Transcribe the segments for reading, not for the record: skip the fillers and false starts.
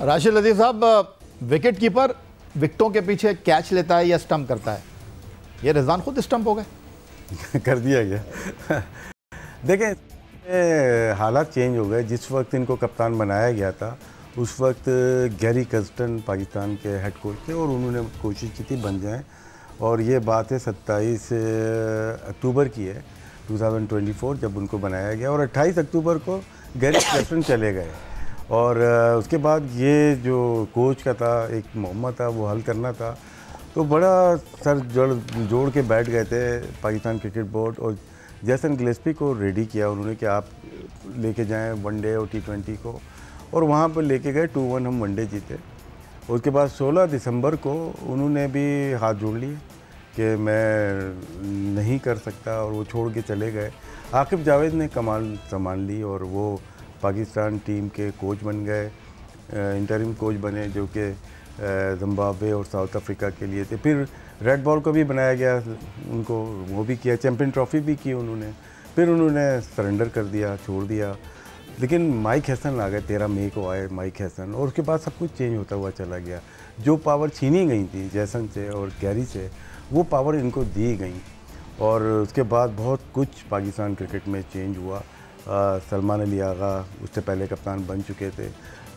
राशिद लतीफ़ साहब, wicket keeper विकेटों के पीछे कैच लेता है या स्टंप करता है? ये रिजवान खुद स्टंप हो गए। कर दिया गया। देखें, हालात चेंज हो गए। जिस वक्त इनको कप्तान बनाया गया था उस वक्त गैरी कर्स्टन पाकिस्तान के हेड कोच थे और उन्होंने कोशिश की थी बन जाएं, और ये बात है 27 अक्टूबर की है 2024 जब उनको बनाया गया, और 28 अक्टूबर को गैरी कर्स्टन चले गए। और उसके बाद ये जो कोच का था, एक मोहम्मद था, वो हल करना था, तो बड़ा सर जोड़ के बैठ गए थे पाकिस्तान क्रिकेट बोर्ड, और जैसन गिलेस्पी को रेडी किया उन्होंने कि आप लेके जाएं वनडे और T20 को, और वहाँ पर लेके गए। 2-1 हम वनडे जीते। उसके बाद 16 दिसंबर को उन्होंने भी हाथ जोड़ लिए कि मैं नहीं कर सकता, और वो छोड़ के चले गए। आकिब जावेद ने कमाल संभाल ली और वो पाकिस्तान टीम के कोच बन गए, इंटरिम कोच बने, जो कि जिम्बाब्वे और साउथ अफ्रीका के लिए थे। फिर रेड बॉल को भी बनाया गया उनको, वो भी किया, चैम्पियन ट्रॉफी भी की उन्होंने। फिर उन्होंने सरेंडर कर दिया, छोड़ दिया। लेकिन माइक हैसन आ गए, 13 मई को आए माइक हैसन, और उसके बाद सब कुछ चेंज होता हुआ चला गया। जो पावर छीनी गई थी जैसन से और गैरी से, वो पावर इनको दी गई, और उसके बाद बहुत कुछ पाकिस्तान क्रिकेट में चेंज हुआ। सलमान अली आगा उससे पहले कप्तान बन चुके थे।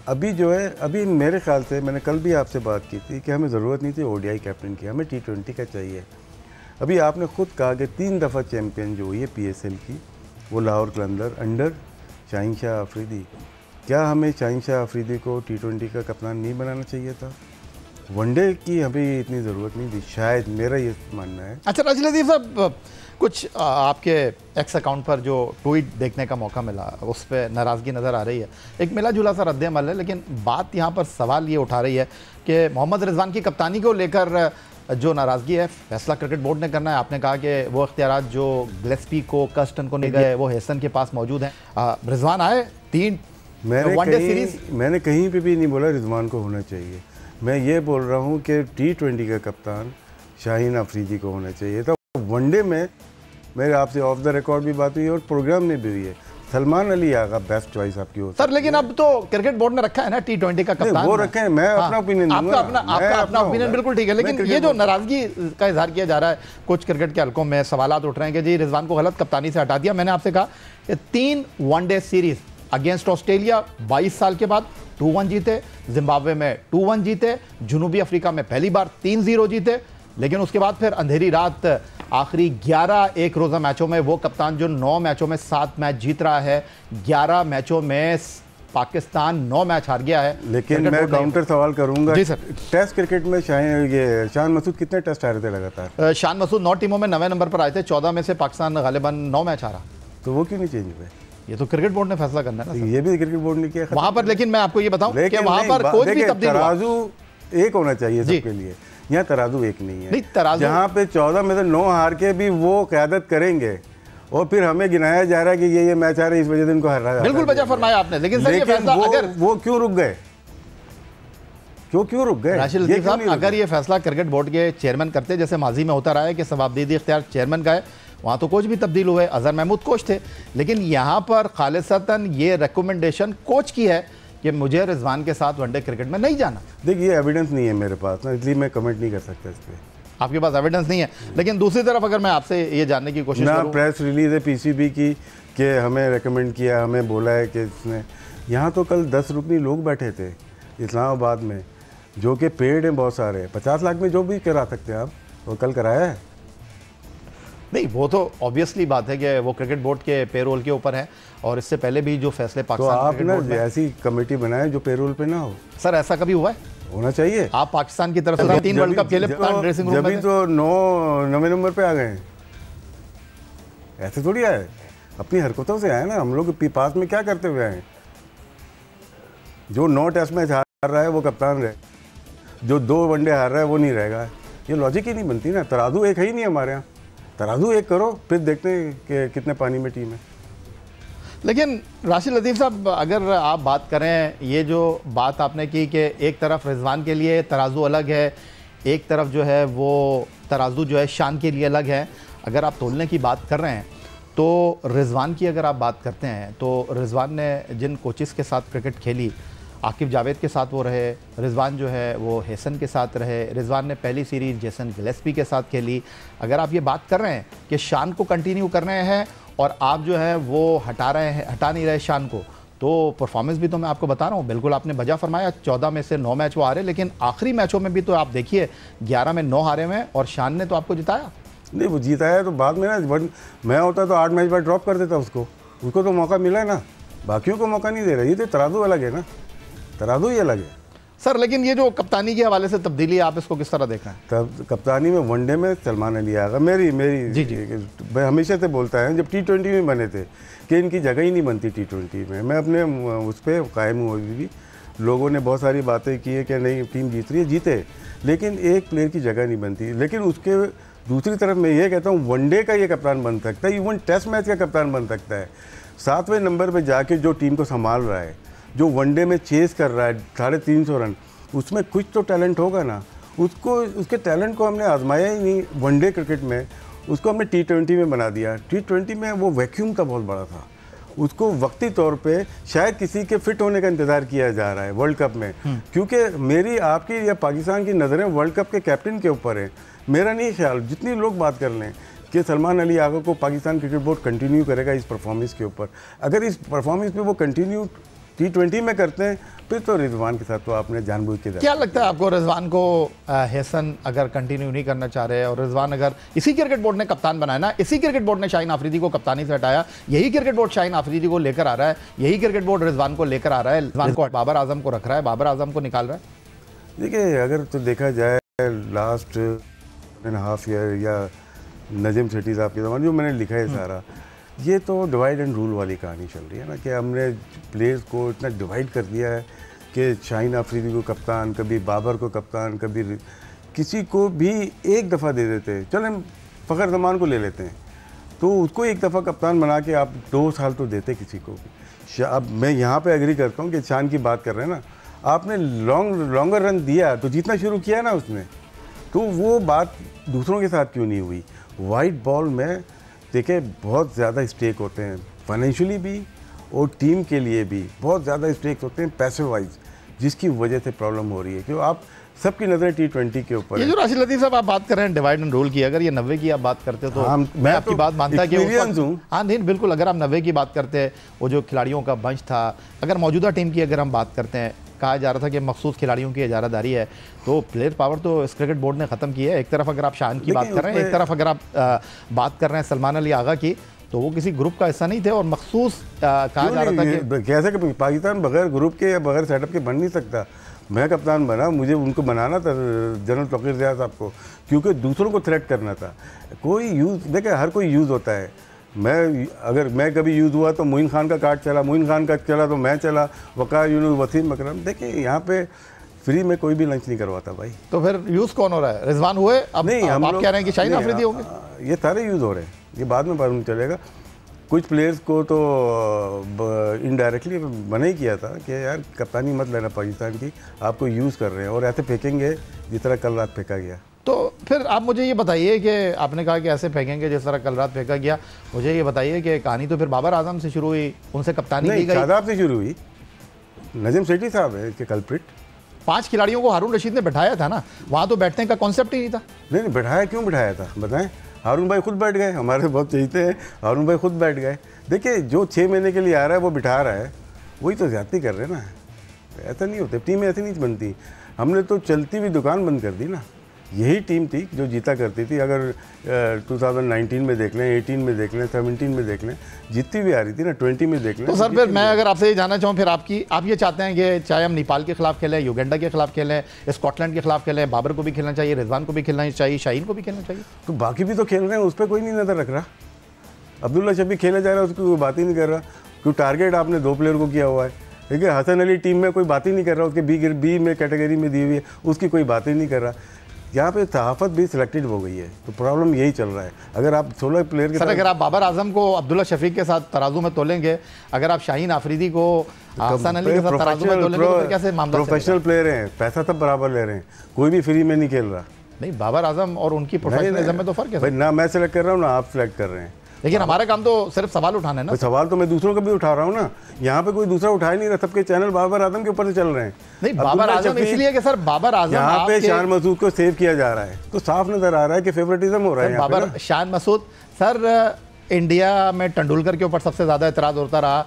अभी जो है, अभी मेरे ख्याल से, मैंने कल भी आपसे बात की थी कि हमें ज़रूरत नहीं थी ODI कैप्टन की, हमें T20 का चाहिए। अभी आपने खुद कहा कि 3 दफ़ा चैम्पियन जो हुई है PSL की, वो लाहौर कलंदर अंडर शाहीन शाह अफरीदी। क्या हमें शाहीन शाह अफरीदी को T20 का कप्तान नहीं बनाना चाहिए था? वनडे की हमें इतनी ज़रूरत नहीं थी, शायद, मेरा ये मानना है। अच्छा राशिद लतीफ़ साहब, कुछ आपके एक्स अकाउंट पर जो ट्वीट देखने का मौका मिला, उस पर नाराज़गी नज़र आ रही है। एक मिला जुला सा रद्द-ए-अमल है, लेकिन बात यहाँ पर सवाल ये उठा रही है कि मोहम्मद रिजवान की कप्तानी को लेकर जो नाराज़गी है, फैसला क्रिकेट बोर्ड ने करना है। आपने कहा कि वो इख्तियारात जो गिलेस्पी को, कर्स्टन को नहीं गए, वो हैसन के पास मौजूद हैं। रिजवान आए 3 वनडे सीरीज़। मैंने कहीं पे भी नहीं बोला रिजवान को होना चाहिए। मैं ये बोल रहा हूँ कि T20 का कप्तान शाहीन अफरीदी को होना चाहिए था। वनडे में मेरे आपसे ऑफ द रिकॉर्ड भी बात हुई और प्रोग्राम में भी हुई है। सलमान अली आगा बेस्ट चॉइस आपकी हो सर, लेकिन अब तो क्रिकेट बोर्ड ने रखा है ना T20 का कप्तान। वो रखे हैं, मैं अपना ओपिनियन दूंगा। आपका अपना ओपिनियन बिल्कुल ठीक है, लेकिन ये जो नाराजगी का इजहार किया जा रहा है कुछ क्रिकेट के हलकों में, सवालात उठ रहे हैं कि जी रिजवान को गलत कप्तानी से हटा दिया। मैंने आपसे कहा कि 3 वनडे सीरीज अगेंस्ट ऑस्ट्रेलिया 22 साल के बाद 2-1 जीते, जिम्बाब्वे में 2-1 जीते, जनूबी अफ्रीका में पहली बार 3-0 जीते, लेकिन उसके बाद फिर अंधेरी रात आखिरी 11 एक रोज़ा मैचों में वो कप्तान जो 9 मैचों में 7 मैच जीत रहा है, 11 मैचों में पाकिस्तान 9 मैच हार गया है। लेकिन मैं काउंटर सवाल करूंगा। जी सर। टेस्ट क्रिकेट में शान मसूद कितने टेस्ट हारे थे लगातार? शान मसूद 9 टीमों में 9वें नंबर पर आए थे, 14 में से पाकिस्तान गालिबन 9 मैच हारा। तो वो क्यों नहीं चेंज हुए? ये तो क्रिकेट बोर्ड ने फैसला करना है ना। ये भी क्रिकेट बोर्ड ने किया वहां पर। लेकिन मैं आपको ये बताऊं कि वहां पर कोच भी तब्दील हुआ। तराजू एक होना चाहिए सबके लिए, यहाँ तराजू एक नहीं है। जहाँ पे 14 में से 9 हार के भी वो क़यादत करेंगे और फिर हमें गिनाया जा रहा है कि ये मैच आ रहे, इस वजह से इनको हर रहा है। बिल्कुल वजह फरमाया आपने, लेकिन सर ये फैसला अगर वो क्यों रुक गए? क्यों रुक गए? राशिद लतीफ़ साहब, अगर ये फैसला क्रिकेट बोर्ड के चेयरमैन करते, जैसे माजी में होता रहा है कि सवाबदीदी इख्तियार चेयरमैन का है, वहाँ तो कोच भी तब्दील हुए, अजहर महमूद कोच थे, लेकिन यहाँ पर खालिसतन ये रिकमेंडेशन कोच की है कि मुझे रिजवान के साथ वनडे क्रिकेट में नहीं जाना। देखिए एविडेंस नहीं है मेरे पास ना, इसलिए मैं कमेंट नहीं कर सकता इस पर। आपके पास एविडेंस नहीं है, लेकिन दूसरी तरफ अगर मैं आपसे ये जानने की कोशिश करूं, प्रेस रिलीज है PCB की कि हमें रेकमेंड किया, हमें बोला है कि इसने, यहाँ तो कल 10 रुकनी लोग बैठे थे इस्लामाबाद में जो कि पेड हैं बहुत सारे, 50 लाख में जो भी करा सकते हैं आप, वो कल कराया है। नहीं, वो तो ऑब्वियसली बात है कि वो क्रिकेट बोर्ड के पेरोल के ऊपर है, और इससे पहले भी जो फैसले पाकिस्तान तो आप ना ऐसी कमेटी बनाए जो पेरोल पे ना हो। सर ऐसा कभी हुआ है? होना चाहिए। आप पाकिस्तान की तरफ से 3 वर्ल्ड कप खेले, ड्रेसिंग रूम में जब तो 9वें नंबर पे आ गए, ऐसे थोड़ी आए, अपनी हरकतों से आए ना। हम लोग पास में क्या करते हुए आए? जो 9 टेस्ट मैच हार रहा है वो कप्तान रहे, जो 2 वनडे हार रहा है वो नहीं रहेगा। ये लॉजिक ही नहीं बनती ना। तराजू एक है ही नहीं हमारे यहाँ। तराजू एक करो, फिर देखते हैं कि कितने पानी में टीम है। लेकिन राशिद लतीफ़ साहब, अगर आप बात करें, ये जो बात आपने की कि एक तरफ रिजवान के लिए तराजू अलग है, एक तरफ जो है वो तराजू जो है शान के लिए अलग है। अगर आप तोलने की बात कर रहे हैं तो रिजवान की अगर आप बात करते हैं तो रिजवान ने जिन कोचेस के साथ क्रिकेट खेली आकिब जावेद के साथ वो रहे, रिजवान जो है वो हेसन के साथ रहे। रिजवान ने पहली सीरीज़ जेसन गिलेस्पी के साथ खेली। अगर आप ये बात कर रहे हैं कि शान को कंटिन्यू कर रहे हैं और आप जो है वो हटा नहीं रहे शान को, तो परफॉर्मेंस भी तो मैं आपको बता रहा हूँ, बिल्कुल आपने बजा फरमाया। 14 में से 9 मैच वो हारे, लेकिन आखिरी मैचों में भी तो आप देखिए 11 में 9 हारे हुए और शान ने तो आपको जिताया। नहीं, वो जीता है तो बाद में ना, मैं होता तो 8 मैच बाद ड्रॉप कर देता उसको तो मौका मिला है ना, बाकियों को मौका नहीं दे रहा। ये तो तराजू अलग है ना, तराजू ही अलग है सर। लेकिन ये जो कप्तानी के हवाले से तब्दीली, आप इसको किस तरह देख रहे हैं? तब कप्तानी में वनडे में सलमान अली आगा मेरी जी जी मैं हमेशा से बोलता है, जब T20 में बने थे कि इनकी जगह ही नहीं बनती T20 में। मैं अपने उस पर कायम हूँ अभी भी। लोगों ने बहुत सारी बातें की है कि नहीं टीम जीत रही है, जीते, लेकिन एक प्लेयर की जगह नहीं बनती। लेकिन उसके दूसरी तरफ मैं ये कहता हूँ वनडे का ये कप्तान बन सकता है, इवन टेस्ट मैच का कप्तान बन सकता है। 7वें नंबर पे जाके जो टीम को संभाल रहा है, जो वनडे में चेस कर रहा है 350 रन, उसमें कुछ तो टैलेंट होगा ना। उसके टैलेंट को हमने आजमाया ही नहीं वनडे क्रिकेट में, उसको हमने T20 में बना दिया। T20 में वो वैक्यूम था बहुत बड़ा था, उसको वक्ती तौर पे शायद किसी के फिट होने का इंतज़ार किया जा रहा है वर्ल्ड कप में। क्योंकि मेरी आपकी या पाकिस्तान की नज़रें वर्ल्ड कप के कैप्टन के ऊपर है। मेरा नहीं ख्याल, जितनी लोग बात कर लें कि सलमान अली आगा को पाकिस्तान क्रिकेट बोर्ड कंटिन्यू करेगा इस परफॉर्मेंस के ऊपर, अगर इस परफॉर्मेंस पे वो कंटिन्यू T20 में करते हैं, फिर तो रिजवान के साथ तो आपने जानबूझ के। क्या लगता है आपको, रिजवान को हेसन अगर कंटिन्यू नहीं करना चाह रहे और रिजवान अगर इसी क्रिकेट बोर्ड ने कप्तान बनाया ना, इसी क्रिकेट बोर्ड ने शाहीन आफरीदी को कप्तानी से हटाया, यही क्रिकेट बोर्ड शाहीन आफरीदी को लेकर आ रहा है, यही क्रिकेट बोर्ड रिजवान को लेकर आ रहा है, रिजवान को बाबर आजम को रख रहा है, बाबर आजम को निकाल रहा है। देखिए, अगर तो देखा जाए लास्ट एंड हाफ ईयर या नजीम सेठी साहब के ज़माने जो मैंने लिखा है सारा, ये तो डिवाइड एंड रूल वाली कहानी चल रही है ना, कि हमने प्लेयर्स को इतना डिवाइड कर दिया है कि शाहीन आफरीदी को कप्तान, कभी बाबर को कप्तान, कभी किसी को भी एक दफ़ा दे देते हैं। चलें फ़खर जमान को ले लेते हैं, तो उसको एक दफ़ा कप्तान बना के आप 2 साल तो देते किसी को भी। अब मैं यहाँ पे एग्री करता हूँ कि शान की बात कर रहे हैं ना, आपने लॉन्गर रन दिया तो जीतना शुरू किया ना उसने, तो वो बात दूसरों के साथ क्यों नहीं हुई? वाइट बॉल में देखिए बहुत ज़्यादा स्टेक होते हैं, फाइनेंशियली भी और टीम के लिए भी बहुत ज़्यादा स्टेक्स होते हैं पैसे वाइज, जिसकी वजह से प्रॉब्लम हो रही है। क्यों आप सबकी नज़र T20 के ऊपर। ये जो राशिद लतीफ़ साहब आप बात कर रहे हैं डिवाइड एंड रूल की, अगर ये 90 की आप बात करते हो तो मैं आपकी बात मानता कि हाँ नहीं बिल्कुल, अगर आप 90 की बात करते हैं, वो जो खिलाड़ियों का बंच था, अगर मौजूदा टीम की अगर हम बात करते हैं, कहा जा रहा था कि मखसूस खिलाड़ियों की इजारादारी है, तो प्लेयर पावर तो इस क्रिकेट बोर्ड ने ख़त्म की है। एक तरफ अगर आप शान की बात कर रहे हैं, एक तरफ अगर आप बात कर रहे हैं सलमान अली आगा की, तो वो किसी ग्रुप का हिस्सा नहीं थे और मखसूस कहा जा रहा था कि कैसे कि पाकिस्तान बगैर ग्रुप के या बगैर सेटअप के बन नहीं सकता। मैं कप्तान बना, मुझे उनको बनाना था जनरल तौकीर रियाज साहब को, क्योंकि दूसरों को थ्रेट करना था। कोई यूज़ देखिए, हर कोई यूज़ होता है। मैं कभी यूज़ हुआ तो मोइन खान का कार्ड चला, मोइन खान का चला तो मैं चला, वक़ार यूनुस, वसीम अकरम। देखिए यहाँ पे फ्री में कोई भी लंच नहीं करवाता भाई। तो फिर यूज़ कौन हो रहा है? रिजवान हुए? अब नहीं, हम आप कह रहे हैं कि शाहीन आफरीदी होंगे? ये सारे यूज़ हो रहे हैं, ये बाद में मालूम चलेगा। कुछ प्लेयर्स को तो इनडायरेक्टली मना ही किया था कि यार कप्तानी मत लेना पाकिस्तान की, आपको यूज़ कर रहे हैं और ऐसे फेंकेंगे जिस तरह कल रात फेंका गया। तो फिर आप मुझे ये बताइए कि आपने कहा कि ऐसे फेंकेंगे जिस तरह कल रात फेंका गया, मुझे ये बताइए कि कहानी तो फिर बाबर आजम से शुरू हुई, उनसे कप्तानी की गई। शादाब से शुरू हुई, नजीम सेठी साहब है इसके कल्प्रिट। 5 खिलाड़ियों को हारून रशीद ने बैठाया था ना, वहाँ तो बैठने का कॉन्सेप्ट ही नहीं था। नहीं बैठाया, क्यों बैठाया था बताएं? हारून भाई खुद बैठ गए, हमारे बहुत चाहते हैं, हारून भाई खुद बैठ गए। देखिए जो 6 महीने के लिए आ रहा है वो बिठा रहा है, वही तो ज़्यादती कर रहे हैं ना। ऐसा नहीं होता, टीमें ऐसी नहीं बनती। हमने तो चलती हुई दुकान बंद कर दी ना। यही टीम थी जो जीता करती थी। अगर 2019 में देख लें, 18 में देख लें, 17 में देख लें, जीतती भी आ रही थी ना, 20 में देख लें। तो सर फिर मैं अगर आपसे ये जानना चाहूँ, फिर आप ये चाहते हैं कि चाहे हम नेपाल के खिलाफ खेलें, युगांडा के खिलाफ खेलें, स्कॉटलैंड के खिलाफ खेलें, बाबर को भी खेलना चाहिए, रिजवान को भी खेलना चाहिए, शाहीन को भी खेलना चाहिए? तो बाकी भी तो खेल रहे हैं, उस पर कोई नहीं नज़र रख रहा। अब्दुल्ला शफी खेलने जा रहा है, उसकी कोई बात ही नहीं कर रहा। क्यों टारगेट आपने 2 प्लेयर को किया हुआ है। ठीक है, हसन अली टीम में कोई बात ही नहीं कर रहा, उसके बी में कैटेगरी में दी हुई है, उसकी कोई बात ही नहीं कर रहा। यहाँ पे सहाफ़त भी सिलेक्टेड हो गई है, तो प्रॉब्लम यही चल रहा है। अगर आप 16 प्लेयर के साथ, अगर आप बाबर आजम को अब्दुल्ला शफीक के साथ तराजू में तोलेंगे, अगर आप शाहीन आफरीदी को हसन अली के साथ तराजू में तोलेंगे, तो कैसे मामला? प्रोफेशनल प्लेयर हैं, पैसा सब बराबर ले रहे हैं, कोई भी फ्री में नहीं खेल रहा। नहीं, बाबर आजम और उनकी प्रोफेशनलिज्म में तो फ़र्क है भाई। ना मैं सेलेक्ट कर रहा हूँ ना आप सेलेक्ट कर रहे हैं। लेकिन हमारा काम तो सिर्फ सवाल उठाना है ना। सवाल तो मैं दूसरों का भी उठा रहा हूँ ना, यहाँ पे कोई दूसरा उठा ही नहीं रहा, सबके चैनल बाबर आजम के ऊपर से चल रहे हैं। नहीं, बाबर आजम इसलिए कि सर बाबर आजम यहाँ पे शान मसूद को सेव किया जा रहा है, तो साफ नजर आ रहा है कि फेवरेटिज्म हो रहा है। बाबर शान मसूद सर, इंडिया में तेंदुलकर के ऊपर सबसे ज़्यादा एतराज़ होता रहा।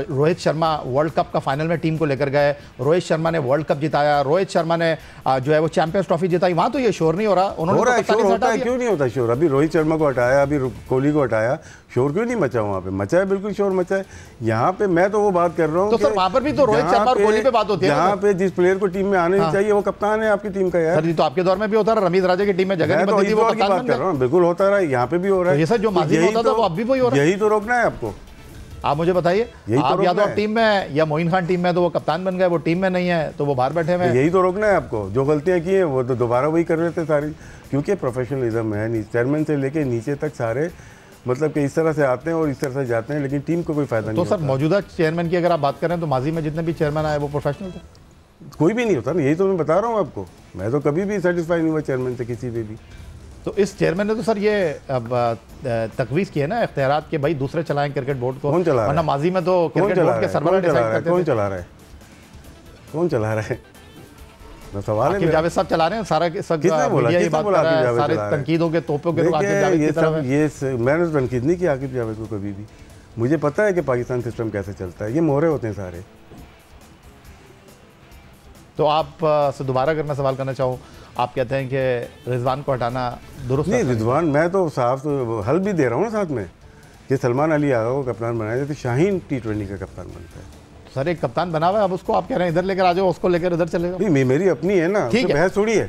रोहित शर्मा वर्ल्ड कप का फाइनल में टीम को लेकर गए, रोहित शर्मा ने वर्ल्ड कप जिताया, रोहित शर्मा ने जो है वो चैंपियंस ट्रॉफी जिताई, वहाँ तो ये शोर नहीं हो रहा। उन्होंने शोर होता है, क्यों नहीं होता शोर? अभी रोहित शर्मा को हटाया, अभी कोहली को हटाया, शोर क्यों नहीं मचा? वहाँ पे मचा है, बिल्कुल शोर मचा है। यहाँ पे मैं तो वो बात कर रहा हूँ, तो सर वहाँ पर भी तो रोहित शर्मा और कोहली पे बात होती है। यहाँ पे जिस प्लेयर को टीम में आने नहीं चाहिए वो कप्तान है आपकी टीम का यार। सर जी तो आपके दौर में भी होता रहा, रमीज राजा की टीम में जगह नहीं बनती थी, वो कप्तान बन गया। बिल्कुल होता रहा, यहाँ पे भी हो रहा है। ये सर जो माजी में होता था वो अब भी वही हो रहा है। यही तो रोकना है आपको। आप मुझे बताइए, आप या तो आप टीम में या मोइन खान टीम में, तो वो कप्तान बन गए, वो टीम में नहीं है तो वो बाहर बैठे हुए हैं। यही तो रोकना है आपको। जो गलतियां की है वो तो दोबारा वही कर रहे थे सारी, क्योंकि प्रोफेशनलिज्म है। चेयरमैन से लेके नीचे तक सारे मतलब कि इस तरह से आते हैं और इस तरह से जाते हैं, लेकिन टीम को कोई फायदा नहीं। तो सर मौजूदा चेयरमैन की अगर आप बात करें तो माजी में जितने भी चेयरमैन आए वो प्रोफेशनल थे? कोई भी नहीं होता ना, यही तो मैं बता रहा हूँ आपको। मैं तो कभी भी सेटिस्फाई नहीं हुआ चेयरमैन से किसी पे भी। तो इस चेयरमैन ने तो सर ये तकवीज़ की है ना इख्तियारात के, भाई दूसरे चलाएं क्रिकेट बोर्ड को। कौन चला रहा है? वरना माजी में तो क्रिकेट बोर्ड के सरबराह डिसाइड करते थे। कौन चला रहा है? कौन चला रहा है? ना सवाल है। जावेद साहब चला रहे हैं सारा, सब मीडिया ही बात कर रहा है, सारे तनकीदों के तोपों के लोग आकिब जावेद की तरफ है। ये मैंने तो तनकीद नहीं की आकिब जावेद को कभी भी। मुझे पता है कि पाकिस्तान सिस्टम कैसे चलता है, ये मोहरे होते हैं सारे। तो आप से दोबारा अगर मैं सवाल करना चाहूँ, आप कहते हैं कि रिजवान को हटाना दुरुस्त नहीं? रिजवान मैं तो साफ हल भी दे रहा हूँ ना साथ में, कि सलमान अली आगा को कप्तान बनाया जाए तो शाहीन T20 का कप्तान बनता है। सर एक कप्तान बना हुआ है, अब उसको आप कह रहे हैं इधर लेकर आ जाओ, उसको लेकर इधर चलेगा। नहीं, मेरी अपनी है ना, बहस थोड़ी है।